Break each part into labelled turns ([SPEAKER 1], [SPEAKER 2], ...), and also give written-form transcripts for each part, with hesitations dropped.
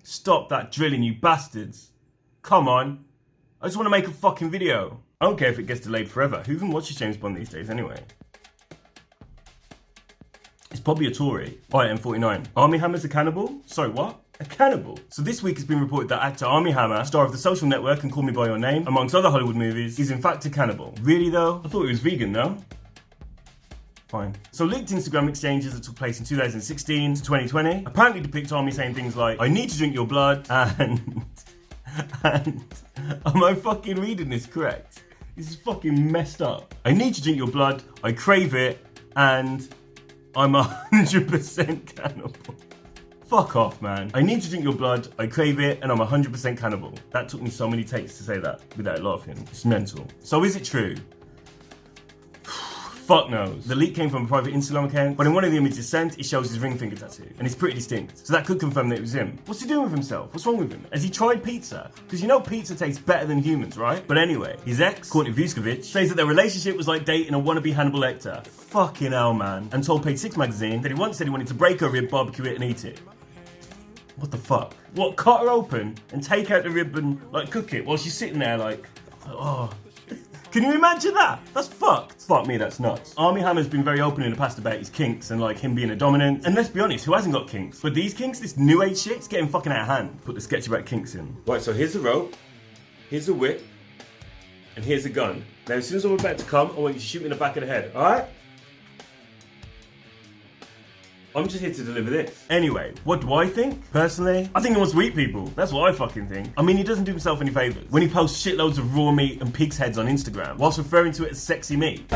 [SPEAKER 1] Stop that drilling, you bastards. Come on. I just want to make a fucking video. I don't care if it gets delayed forever. Who even watches James Bond these days anyway? It's probably a Tory. Alright, M49. Armie Hammer's a cannibal? Sorry, what? A cannibal? So this week it's been reported that actor Armie Hammer, star of The Social Network and Call Me By Your Name, amongst other Hollywood movies, is in fact a cannibal. Really though? I thought he was vegan, no? Fine. So leaked Instagram exchanges that took place in 2016 to 2020 apparently depict Armie saying things like, I need to drink your blood, and am I fucking reading this correct? This is fucking messed up. I need to drink your blood, I crave it, and I'm 100% cannibal. Fuck off, man. I need to drink your blood, I crave it, and I'm 100% cannibal. That took me so many takes to say that without laughing. It's mental. So is it true? Fuck knows. The leak came from a private Instagram account, but in one of the images sent, it shows his ring finger tattoo, and it's pretty distinct. So that could confirm that it was him. What's he doing with himself? What's wrong with him? Has he tried pizza? Because you know pizza tastes better than humans, right? But anyway, his ex, Courtney Vuskovic, says that their relationship was like dating a wannabe Hannibal Lecter. Fucking hell, man. And told Page 6 magazine that he once said he wanted to break her rib, barbecue it, and eat it. What the fuck? What, cut her open and take out the rib and, like, cook it while she's sitting there like, oh. Can you imagine that? That's fucked. Fuck me, that's nuts. Armie Hammer's been very open in the past about his kinks and like him being a dominant. And let's be honest, who hasn't got kinks? But these kinks, this new age shit, it's getting fucking out of hand. Put the sketch about kinks in. Right, so here's the rope, here's the whip, and here's the gun. Now as soon as I'm about to come, I want you to shoot me in the back of the head, alright? I'm just here to deliver this. Anyway, what do I think? Personally, I think he wants to eat people. That's what I fucking think. I mean, he doesn't do himself any favours when he posts shitloads of raw meat and pigs' heads on Instagram, whilst referring to it as sexy meat.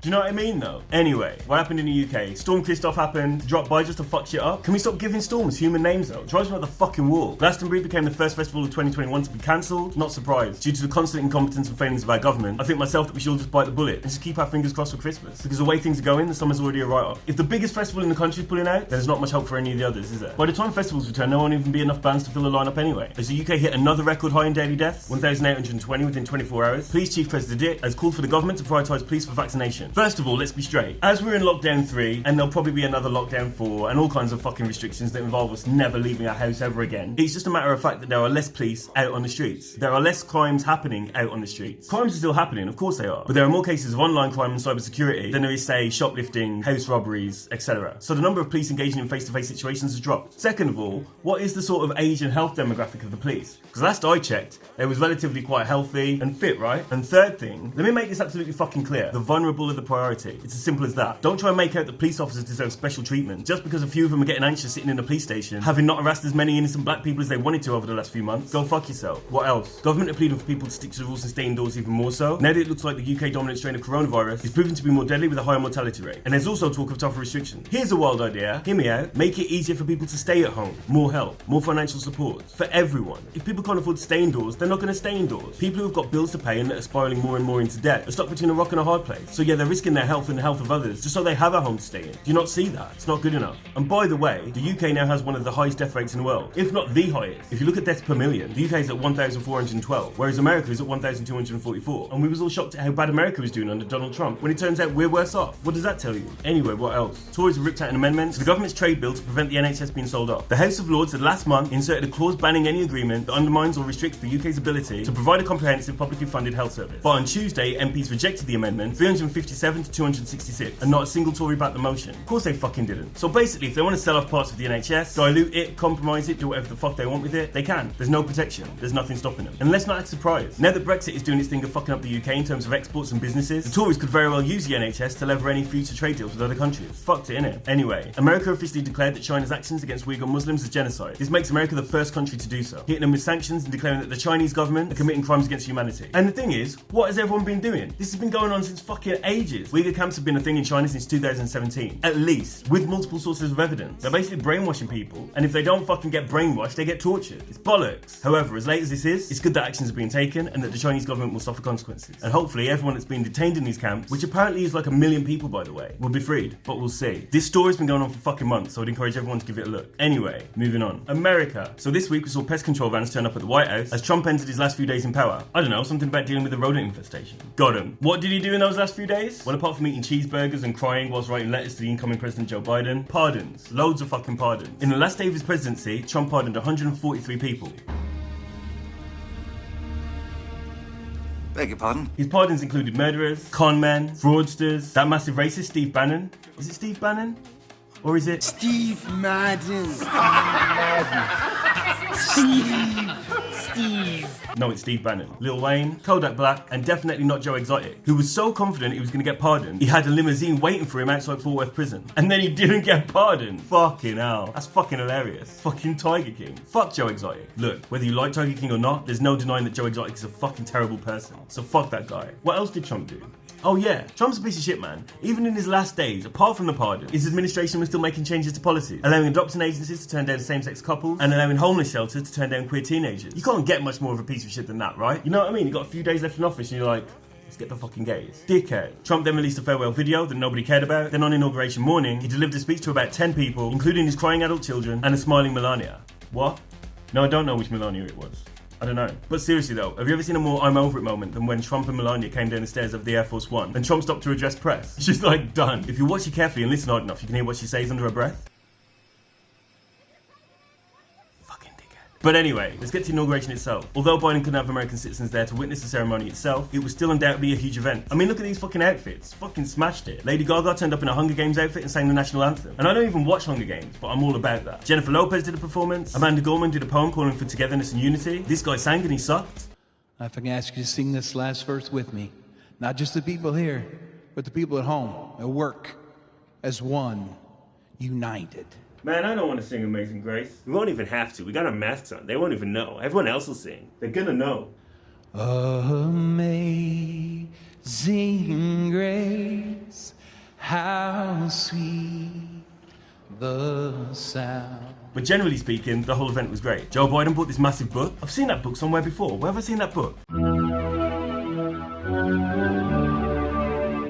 [SPEAKER 1] Do you know what I mean though? Anyway, what happened in the UK? Storm Christoph happened, dropped by just to fuck shit up. Can we stop giving storms human names though? Drives me up the fucking wall. Glastonbury became the first festival of 2021 to be cancelled. Not surprised. Due to the constant incompetence and failings of our government, I think myself that we should all just bite the bullet and just keep our fingers crossed for Christmas. Because the way things are going, the summer's already a write-off. If the biggest festival in the country is pulling out, then there's not much hope for any of the others, is there? By the time festivals return, there won't even be enough bands to fill the lineup anyway. As the UK hit another record high in daily deaths, 1,820 within 24 hours, Police Chief Cressida Dick has called for the government to prioritise police for vaccination. First of all, let's be straight. As we're in lockdown 3, and there'll probably be another lockdown 4, and all kinds of fucking restrictions that involve us never leaving our house ever again, it's just a matter of fact that there are less police out on the streets. There are less crimes happening out on the streets. Crimes are still happening, of course they are, but there are more cases of online crime and cybersecurity than there is, say, shoplifting, house robberies, etc. So the number of police engaging in face-to-face situations has dropped. Second of all, what is the sort of age and health demographic of the police? Because last I checked, they was relatively quite healthy and fit, right? And third thing, let me make this absolutely fucking clear. The vulnerable are the priority. It's as simple as that. Don't try and make out that police officers deserve special treatment just because a few of them are getting anxious sitting in the police station, having not harassed as many innocent black people as they wanted to over the last few months. Go fuck yourself. What else? Government are pleading for people to stick to the rules and stay indoors even more so. Now that it looks like the UK dominant strain of coronavirus is proving to be more deadly with a higher mortality rate. And there's also talk of tougher restrictions. Here's a wild idea. Hear me out. Make it easier for people to stay at home. More help. More financial support. For everyone. If people can't afford to stay indoors, they're not going to stay indoors. People who've got bills to pay and that are spiralling more and more into debt are stuck between a rock and a hard place. So yeah, they're risking their health and the health of others just so they have a home to stay in. Do you not see that? It's not good enough. And by the way, the UK now has one of the highest death rates in the world, if not the highest. If you look at deaths per million, the UK is at 1,412, whereas America is at 1,244. And we was all shocked at how bad America was doing under Donald Trump, when it turns out we're worse off. What does that tell you? Anyway, what else? Tories have ripped out an amendment to the government's trade bill to prevent the NHS being sold off. The House of Lords had last month inserted a clause banning any agreement that undermines or restricts the UK's ability to provide a comprehensive publicly funded health service. But on Tuesday, MPs rejected the amendment, 357 to 266, and not a single Tory backed the motion. Of course they fucking didn't. So basically, if they want to sell off parts of the NHS, dilute it, compromise it, do whatever the fuck they want with it, they can. There's no protection. There's nothing stopping them. And let's not act surprised. Now that Brexit is doing its thing of fucking up the UK in terms of exports and businesses, the Tories could very well use the NHS to lever any future trade deals with other countries. Fucked it, innit? Anyway, America officially declared that China's actions against Uyghur Muslims is genocide. This makes America the first country to do so, hitting them with sanctions and declaring that the Chinese government are committing crimes against humanity. And the thing is, what has everyone been doing? This has been going on since fucking ages. Uyghur camps have been a thing in China since 2017. At least, with multiple sources of evidence. They're basically brainwashing people, and if they don't fucking get brainwashed, they get tortured. It's bollocks. However, as late as this is, it's good that actions are being taken and that the Chinese government will suffer consequences. And hopefully everyone that's been detained in these camps, which apparently is like 1 million people by the way, will be freed. But we'll see. This story's been going on for fucking months, so I'd encourage everyone to give it a look. Anyway, moving on. America. So this week we saw pest control vans turn up at the White House as Trump entered his last few days in power. I don't know, something about dealing with the rodent infestation. Got him. What did he do in those last few days? Well, apart from eating cheeseburgers and crying whilst writing letters to the incoming President Joe Biden, pardons. Loads of fucking pardons. In the last day of his presidency, Trump pardoned 143 people.
[SPEAKER 2] Beg your pardon?
[SPEAKER 1] His pardons included murderers, con men, fraudsters, that massive racist Steve Bannon. Is it Steve Bannon? Or is it
[SPEAKER 3] Steve Madden? Steve.
[SPEAKER 1] No, it's Steve Bannon. Lil Wayne, Kodak Black, and definitely not Joe Exotic, who was so confident he was going to get pardoned, he had a limousine waiting for him outside Fort Worth prison. And then he didn't get pardoned. Fucking hell. That's fucking hilarious. Fucking Tiger King. Fuck Joe Exotic. Look, whether you like Tiger King or not, there's no denying that Joe Exotic is a fucking terrible person. So fuck that guy. What else did Trump do? Oh yeah, Trump's a piece of shit, man. Even in his last days, apart from the pardon, his administration was still making changes to policies, allowing adoption agencies to turn down same-sex couples, and allowing homeless shelters to turn down queer teenagers. You can't get much more of a piece of shit than that, right? You know what I mean? You got a few days left in office and you're like, let's get the fucking gays. Dickhead. Trump then released a farewell video that nobody cared about. Then on inauguration morning, he delivered a speech to about 10 people, including his crying adult children and a smiling Melania. What? No, I don't know which Melania it was. I don't know. But seriously though, have you ever seen a more I'm over it moment than when Trump and Melania came down the stairs of the Air Force One and Trump stopped to address press? She's like, done. If you watch it carefully and listen hard enough, you can hear what she says under her breath. Fucking dickhead. But anyway, let's get to the inauguration itself. Although Biden couldn't have American citizens there to witness the ceremony itself, it was still undoubtedly a huge event. I mean, look at these fucking outfits. Fucking smashed it. Lady Gaga turned up in a Hunger Games outfit and sang the national anthem. And I don't even watch Hunger Games, but I'm all about that. Jennifer Lopez did a performance. Amanda Gorman did a poem calling for togetherness and unity. This guy sang and he sucked.
[SPEAKER 4] If I can ask you to sing this last verse with me. Not just the people here, but the people at home, at work, as one, united.
[SPEAKER 1] Man, I don't want to sing Amazing Grace. We won't even have to. We got our masks on. They won't even know. Everyone else will sing. They're gonna know.
[SPEAKER 4] Amazing grace, how sweet the sound.
[SPEAKER 1] But generally speaking, the whole event was great. Joe Biden bought this massive book. I've seen that book somewhere before. Where have I seen that book?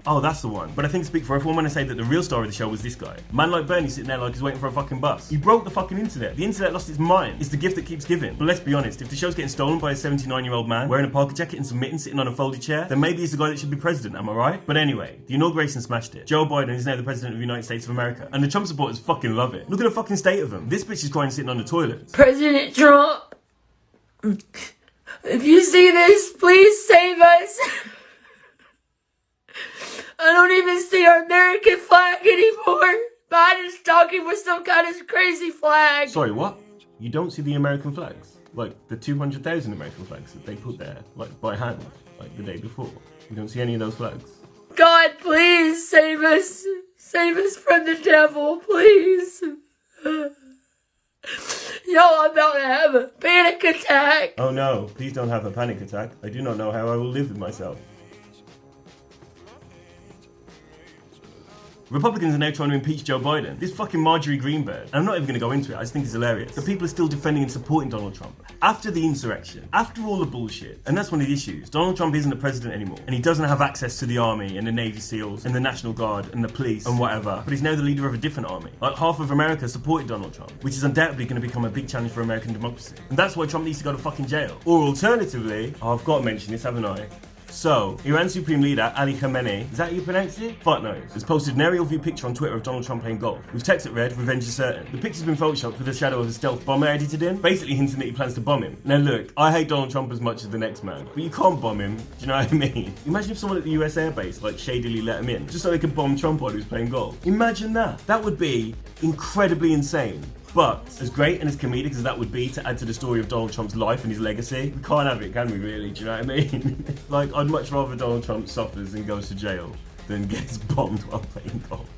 [SPEAKER 1] Oh, that's the one. But I think to speak for everyone when I say that the real star of the show was this guy. Man like Bernie sitting there like he's waiting for a fucking bus. He broke the fucking internet. The internet lost its mind. It's the gift that keeps giving. But let's be honest, if the show's getting stolen by a 79-year-old man wearing a parka jacket and some mittens sitting on a folded chair, then maybe he's the guy that should be president, am I right? But anyway, the inauguration smashed it. Joe Biden is now the president of the United States of America. And the Trump supporters fucking love it. Look at the fucking state of them. This bitch is crying sitting on the toilet.
[SPEAKER 5] President Trump, if you see this, please save us. I don't even see our American flag anymore. Biden's talking with some kind of crazy flag.
[SPEAKER 1] Sorry, what? You don't see the American flags? Like the 200,000 American flags that they put there, like by hand, like the day before. You don't see any of those flags?
[SPEAKER 5] God, please save us. Save us from the devil, please. Yo, I'm about to have a panic attack.
[SPEAKER 1] Oh no, please don't have a panic attack. I do not know how I will live with myself. Republicans are now trying to impeach Joe Biden. This fucking Marjorie Greenberg. And I'm not even going to go into it, I just think it's hilarious. The people are still defending and supporting Donald Trump. After the insurrection, after all the bullshit. And that's one of the issues. Donald Trump isn't the president anymore. And he doesn't have access to the army and the Navy SEALs and the National Guard and the police and whatever. But he's now the leader of a different army. Like half of America supported Donald Trump, which is undoubtedly going to become a big challenge for American democracy. And that's why Trump needs to go to fucking jail. Or alternatively, I've got to mention this, haven't I? So, Iran's Supreme Leader, Ali Khamenei, is that how you pronounce it? Fuck knows. Has posted an aerial view picture on Twitter of Donald Trump playing golf, with text that read, "Revenge is certain." The picture's been photoshopped with a shadow of a stealth bomber edited in, basically hinting that he plans to bomb him. Now look, I hate Donald Trump as much as the next man, but you can't bomb him, do you know what I mean? Imagine if someone at the US Air Base, like, shadily let him in, just so they could bomb Trump while he was playing golf. Imagine that. That would be incredibly insane. But, as great and as comedic as that would be to add to the story of Donald Trump's life and his legacy, we can't have it, can we really? Do you know what I mean? Like, I'd much rather Donald Trump suffers and goes to jail than gets bombed while playing golf.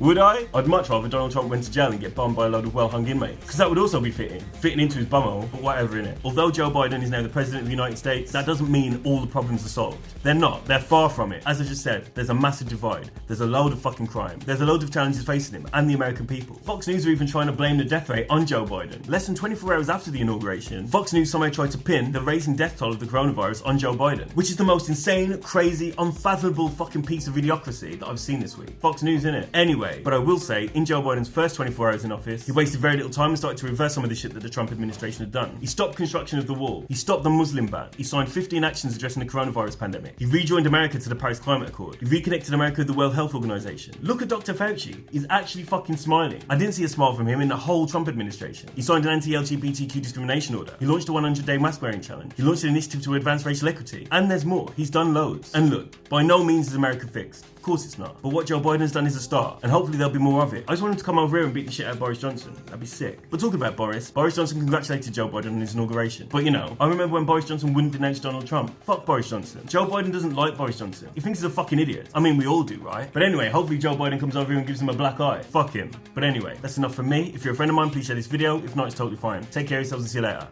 [SPEAKER 1] Would I? I'd much rather Donald Trump went to jail and get bombed by a load of well-hung inmates. Because that would also be fitting into his bumhole, but whatever in it. Although Joe Biden is now the president of the United States, that doesn't mean all the problems are solved. They're not. They're far from it. As I just said, there's a massive divide. There's a load of fucking crime. There's a load of challenges facing him and the American people. Fox News are even trying to blame the death rate on Joe Biden. Less than 24 hours after the inauguration, Fox News somehow tried to pin the raising death toll of the coronavirus on Joe Biden, which is the most insane, crazy, unfathomable fucking piece of idiocracy that I've seen this week. Fox News, innit? Anyway, but I will say, in Joe Biden's first 24 hours in office, he wasted very little time and started to reverse some of the shit that the Trump administration had done. He stopped construction of the wall. He stopped the Muslim ban. He signed 15 actions addressing the coronavirus pandemic. He rejoined America to the Paris Climate Accord. He reconnected America with the World Health Organization. Look at Dr. Fauci. He's actually fucking smiling. I didn't see a smile from him in the whole Trump administration. He signed an anti-LGBTQ discrimination order. He launched a 100-day mask wearing challenge. He launched an initiative to advance racial equity. And there's more. He's done loads. And look, by no means is America fixed. Of course it's not. But what Joe Biden's done is a start, and hopefully there'll be more of it. I just want him to come over here and beat the shit out of Boris Johnson. That'd be sick. But talking about Boris Johnson congratulated Joe Biden on his inauguration. But you know, I remember when Boris Johnson wouldn't denounce Donald Trump. Fuck Boris Johnson. Joe Biden doesn't like Boris Johnson. He thinks he's a fucking idiot. I mean, we all do, right? But anyway, hopefully Joe Biden comes over here and gives him a black eye. Fuck him. But anyway, that's enough from me. If you're a friend of mine, please share this video. If not, it's totally fine. Take care of yourselves and see you later.